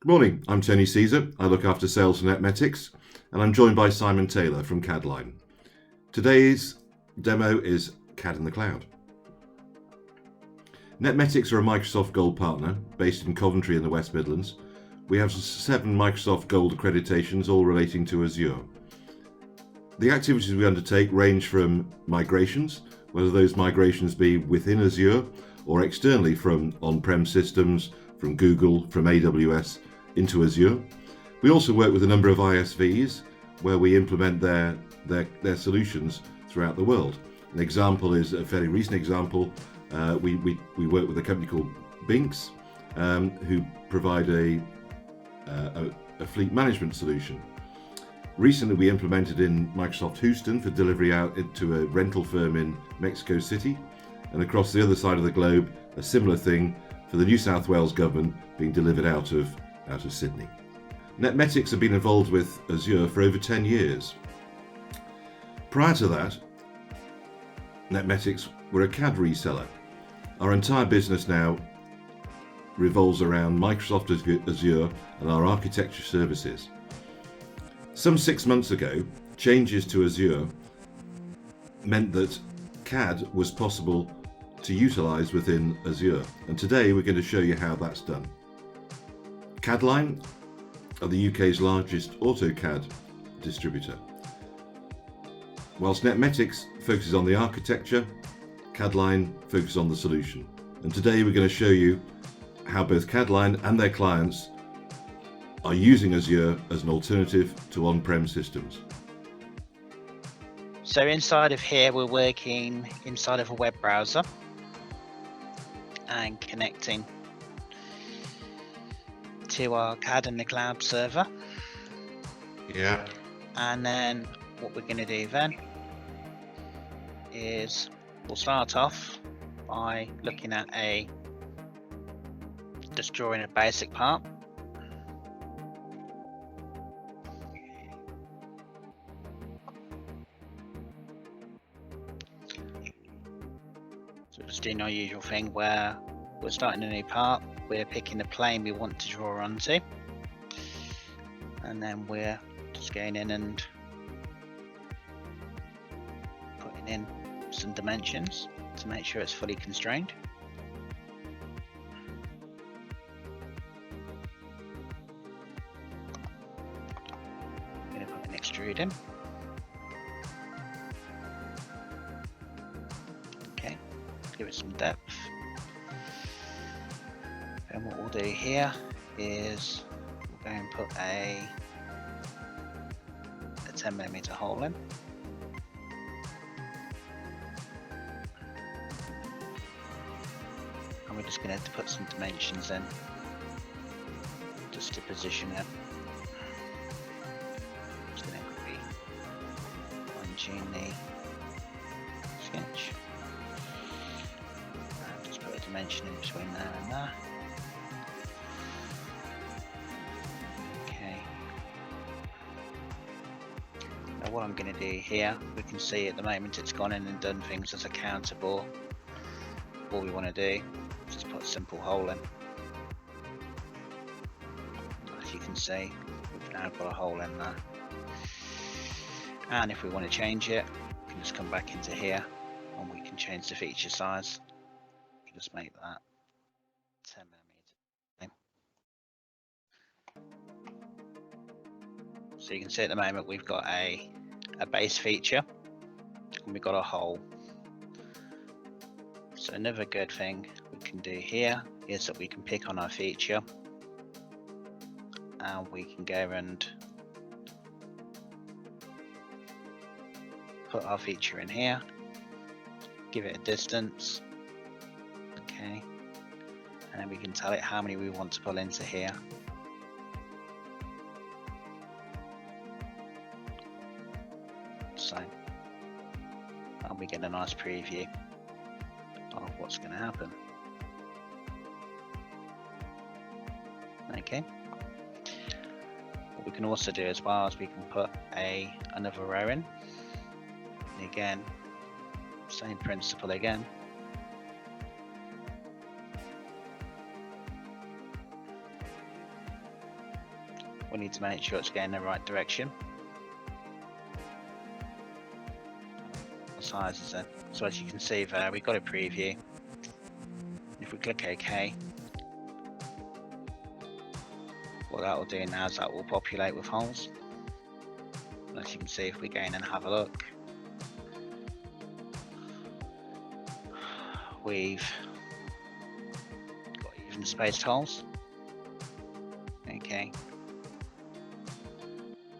Good morning, I'm Tony Caesar. I look after sales for Netmetics, and I'm joined by Simon Taylor from CADline. Today's demo is CAD in the cloud. Netmetics are a Microsoft Gold partner based in Coventry in the West Midlands. We have 7 Microsoft Gold accreditations, all relating to Azure. The activities we undertake range from migrations, whether those migrations be within Azure or externally from on-prem systems, from Google, from AWS into Azure. We also work with a number of ISVs where we implement their solutions throughout the world. An example is a fairly recent example. We work with a company called Binks, who provide a fleet management solution. Recently, we implemented in Microsoft Houston for delivery out to a rental firm in Mexico City, and across the other side of the globe, a similar thing for the New South Wales government being delivered out of Sydney. Netmetics have been involved with Azure for over 10 years. Prior to that, Netmetics were a CAD reseller. Our entire business now revolves around Microsoft Azure and our architecture services. Some 6 months ago, changes to Azure meant that CAD was possible to utilize within Azure, and today we're going to show you how that's done. CADline are the UK's largest AutoCAD distributor. Whilst Netmetics focuses on the architecture, CADline focuses on the solution. And today we're going to show you how both CADline and their clients are using Azure as an alternative to on-prem systems. So inside of here, we're working inside of a web browser and connecting to our CAD in the cloud server. Yeah. And then what we're going to do then is we'll start off by looking at just drawing a basic part. So just doing our usual thing where we're starting a new part, we're picking the plane we want to draw onto, and then we're just going in and putting in some dimensions to make sure it's fully constrained. I'm going to put an extrude in. Okay, give it some depth. And what we'll do here is we'll go and put a 10mm hole in. And we're just going to put some dimensions in just to position it. Just going to quickly fine-tune the sketch. And just put a dimension in between there and there. What I'm going to do here, we can see at the moment it's gone in and done things as a counter bore. All we want to do is just put a simple hole in. As you can see, we've now got a hole in there. And if we want to change it, we can just come back into here and we can change the feature size. We can just make that 10mm. So you can see at the moment we've got a base feature and we've got a hole. So another good thing we can do here is that we can pick on our feature and we can go and put our feature in here, give it a distance, okay, and then we can tell it how many we want to pull into here. So, and we get a nice preview of what's going to happen. Okay. What we can also do as well is we can put another row in. And again, same principle again. we need to make sure it's going in the right direction. What size is it? So as you can see there, we've got a preview. If we click OK, what that will do now is that will populate with holes. And as you can see, if we go in and have a look, we've got even spaced holes. Okay.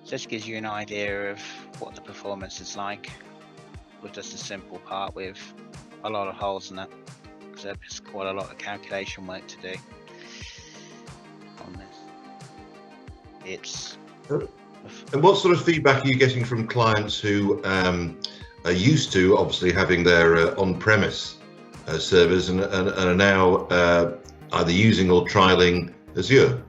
So this gives you an idea of what the performance is like with just a simple part with a lot of holes in it, because there's quite a lot of calculation work to do on this. It's And what sort of feedback are you getting from clients who are used to obviously having their on-premise servers and are now either using or trialing Azure?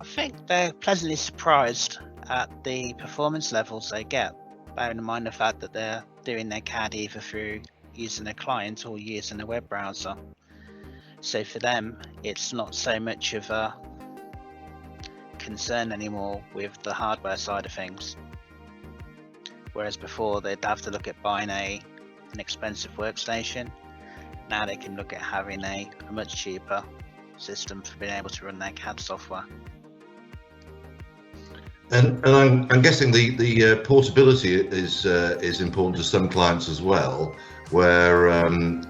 I think they're pleasantly surprised at the performance levels they get, bearing in mind the fact that they're doing their CAD either through using a client or using a web browser. So for them, it's not so much of a concern anymore with the hardware side of things. Whereas before they'd have to look at buying an expensive workstation. Now they can look at having a much cheaper system for being able to run their CAD software. And I'm guessing the portability is important to some clients as well, where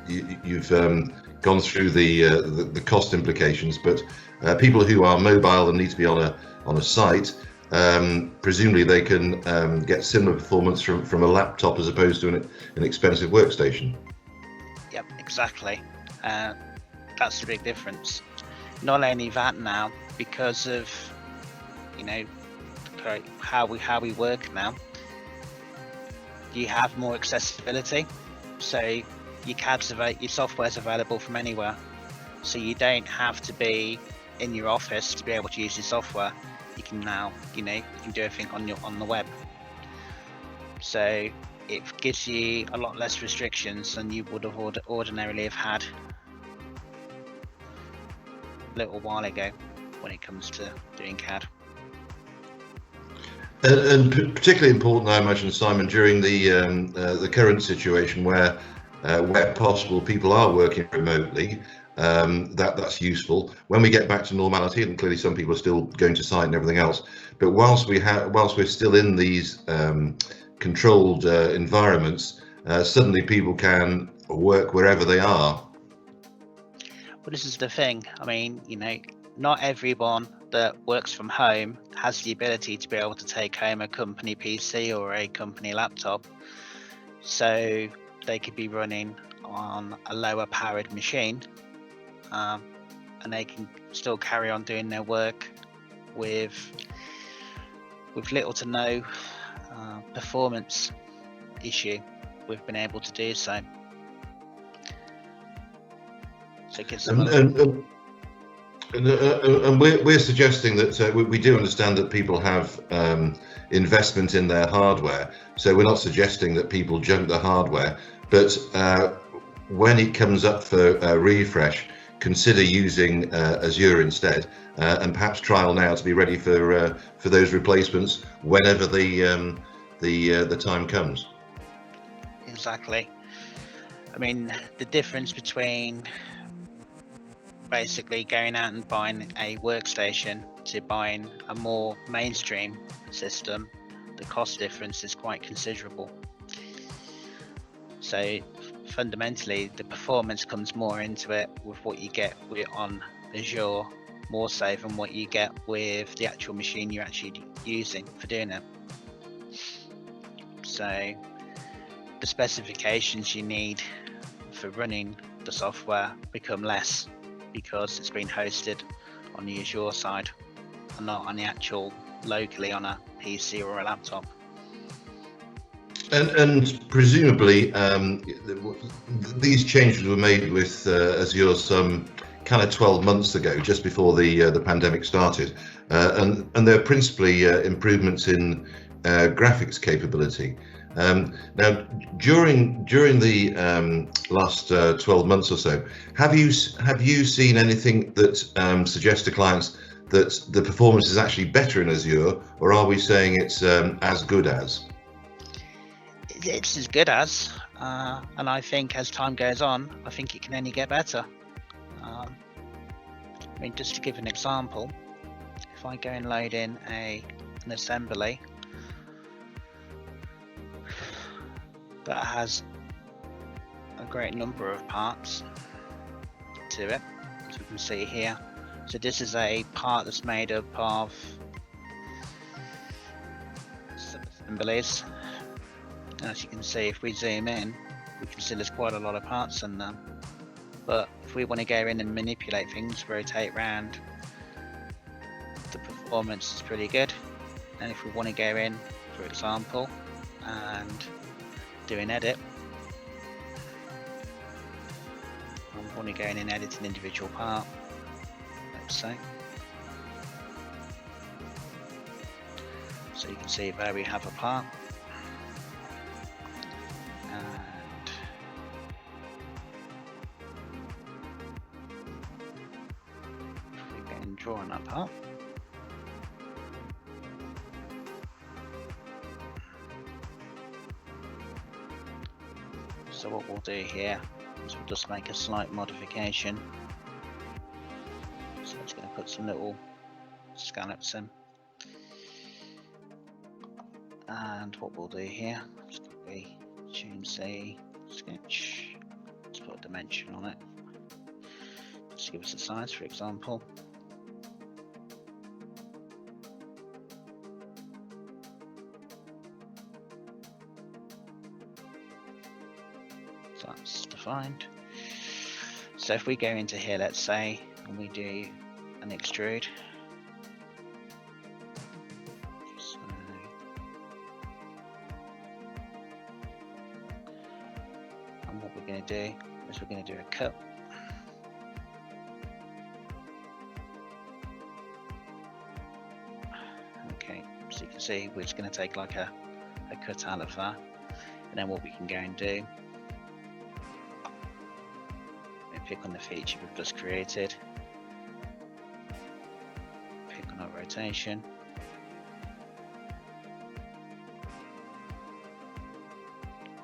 you've gone through the cost implications, but people who are mobile and need to be on a site, presumably they can get similar performance from a laptop as opposed to an expensive workstation. Yep, exactly. That's the big difference. Not only that, now because of how we work now, you have more accessibility. So your your software's available from anywhere. So you don't have to be in your office to be able to use your software. You can now, you can do everything on the web. So it gives you a lot less restrictions than you would have ordinarily have had a little while ago when it comes to doing CAD. And particularly important, I imagine, Simon, during the current situation where possible people are working remotely, that's useful. When we get back to normality, and clearly some people are still going to site and everything else, but whilst we're still in these controlled environments, suddenly people can work wherever they are. Well, this is the thing. I mean, not everyone that works from home has the ability to be able to take home a company PC or a company laptop. So they could be running on a lower powered machine, and they can still carry on doing their work with little to no performance issue. We've been able to do so. So it gives them and we're suggesting that we do understand that people have investment in their hardware, so we're not suggesting that people junk the hardware, but when it comes up for refresh, consider using Azure instead, and perhaps trial now to be ready for those replacements whenever the time comes. Exactly. I mean, the difference between basically going out and buying a workstation to buying a more mainstream system, the cost difference is quite considerable. So fundamentally, the performance comes more into it with what you get on Azure, more so than what you get with the actual machine you're actually using for doing it. So the specifications you need for running the software become less, because it's been hosted on the Azure side and not on the actual locally on a PC or a laptop. And presumably these changes were made with Azure some kind of 12 months ago, just before the pandemic started, and they're principally improvements in graphics capability. Now, during the last 12 months or so, have you seen anything that suggests to clients that the performance is actually better in Azure, or are we saying it's as good as? It's as good as, and I think as time goes on, I think it can only get better. I mean, just to give an example, if I go and load in an assembly that has a great number of parts to it, as we can see here. So this is a part that's made up of sub-assemblies. As you can see, if we zoom in, we can see there's quite a lot of parts in them. But if we want to go in and manipulate things, rotate around, the performance is pretty good. And if we want to go in, for example, and do an edit, I want to go in and edit an individual part, let's say. So you can see there we have a part. And we go and draw on that part. So what we'll do here is we'll just make a slight modification. So it's going to put some little scallops in. And what we'll do here is we change the sketch. Let's put a dimension on it. Just give us a size, for example. So that's defined. So if we go into here, let's say, and we do an extrude. So and what we're going to do is we're going to do a cut. Okay, so you can see we're just going to take like a cut out of that, and then what we can go and do, we pick on the feature we've just created, pick on our rotation,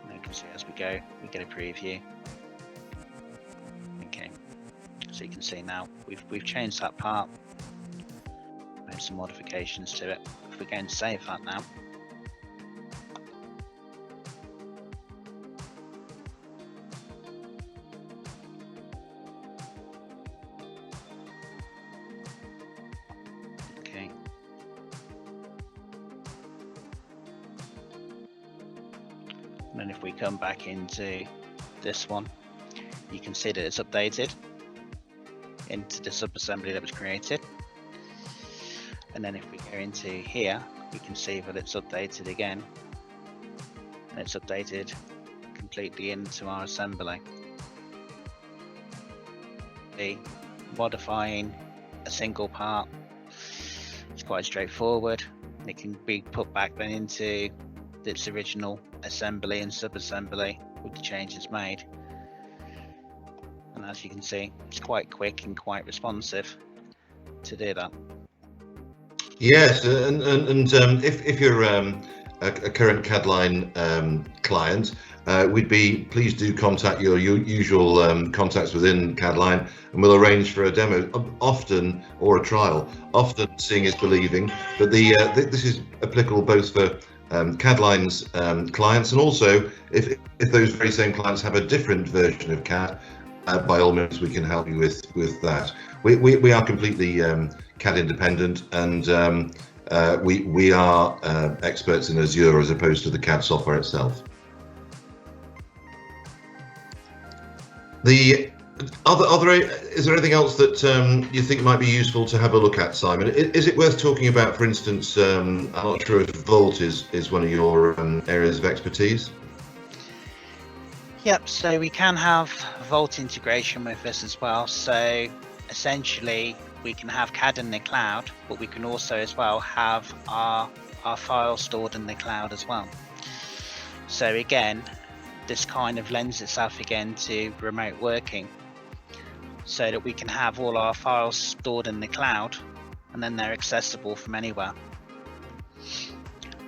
and you can see as we go, we get a preview. Okay, so you can see now we've changed that part, made some modifications to it. If we're going to save that now, okay, and then if we come back into this one, you can see that it's updated into the sub-assembly that was created. And then if we go into here, we can see that it's updated again, and it's updated completely into our assembly. Modifying a single part, it's quite straightforward. It can be put back then into its original assembly and sub-assembly with the changes made. And as you can see, it's quite quick and quite responsive to do that. Yes, and if you're a current CAD-line client, please do contact your usual contacts within CAD-line, and we'll arrange for a demo, often, or a trial. Often seeing is believing, but this is applicable both for CAD-line's clients, and also if those very same clients have a different version of CAD, by all means we can help you with that. We are completely CAD independent, and we are experts in Azure as opposed to the CAD software itself. Is there anything else that you think might be useful to have a look at, Simon? Is it worth talking about, for instance, I'm not sure if Vault is one of your areas of expertise? Yep, so we can have Vault integration with this as well. So essentially we can have CAD in the cloud, but we can also as well have our files stored in the cloud as well. So again, this kind of lends itself again to remote working, so that we can have all our files stored in the cloud, and then they're accessible from anywhere.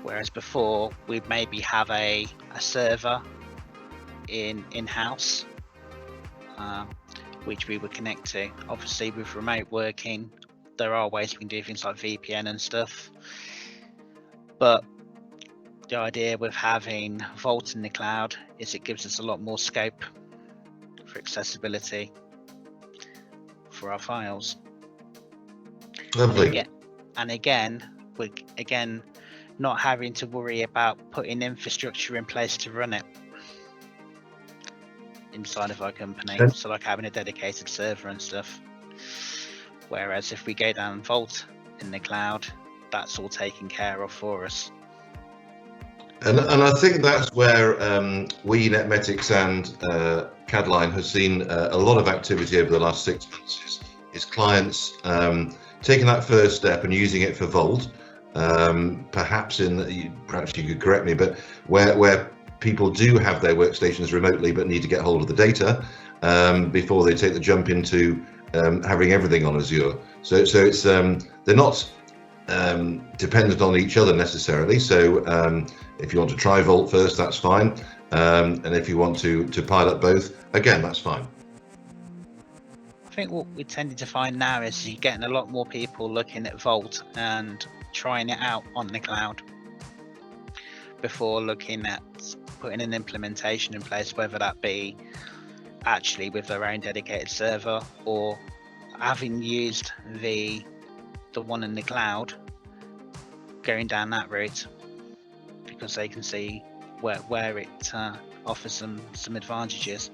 Whereas before, we'd maybe have a server in-house, which we would connect to. Obviously, with remote working, there are ways we can do things like VPN and stuff. But the idea with having Vault in the cloud is it gives us a lot more scope for accessibility for our files. Lovely. And again, we're not having to worry about putting infrastructure in place to run it inside of our company. Okay. So like having a dedicated server and stuff. Whereas if we go down Vault in the cloud, that's all taken care of for us. And I think that's where we, Netmetics and CADline has seen a lot of activity over the last 6 months is clients taking that first step and using it for Vault. Perhaps you could correct me, but where people do have their workstations remotely but need to get hold of the data before they take the jump into having everything on Azure. So it's they're not dependent on each other necessarily. So if you want to try Vault first, that's fine, and if you want to pilot both, again, that's fine. I think what we're tending to find now is you're getting a lot more people looking at Vault and trying it out on the cloud before looking at putting an implementation in place, whether that be actually with their own dedicated server or having used the one in the cloud, going down that route because they can see where it offers them some advantages.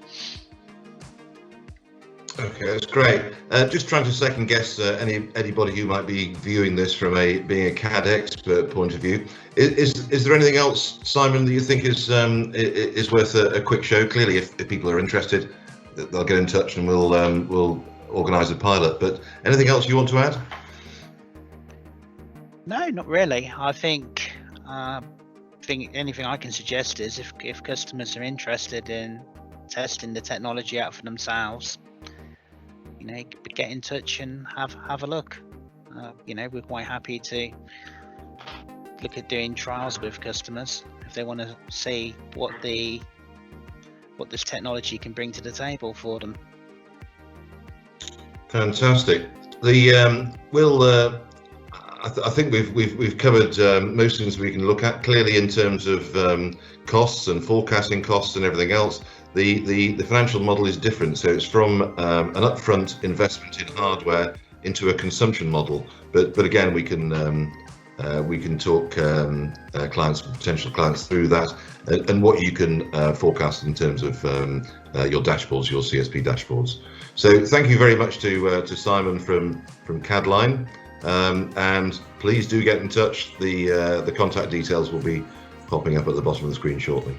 Okay, that's great. Just trying to second guess anybody who might be viewing this from being a CAD expert point of view. Is there anything else, Simon, that you think is worth a quick show? Clearly, if people are interested, they'll get in touch and we'll organise a pilot. But anything else you want to add? No, not really. I think anything I can suggest is if customers are interested in testing the technology out for themselves, get in touch and have a look. We're quite happy to look at doing trials with customers if they want to see what this technology can bring to the table for them. Fantastic. I think we've covered most things we can look at. Clearly, in terms of costs and forecasting costs and everything else, the financial model is different. So it's from an upfront investment in hardware into a consumption model. But again, we can talk clients, potential clients through that, and what you can forecast in terms of your dashboards, your CSP dashboards. So thank you very much to Simon from CADline. And please do get in touch. The contact details will be popping up at the bottom of the screen shortly.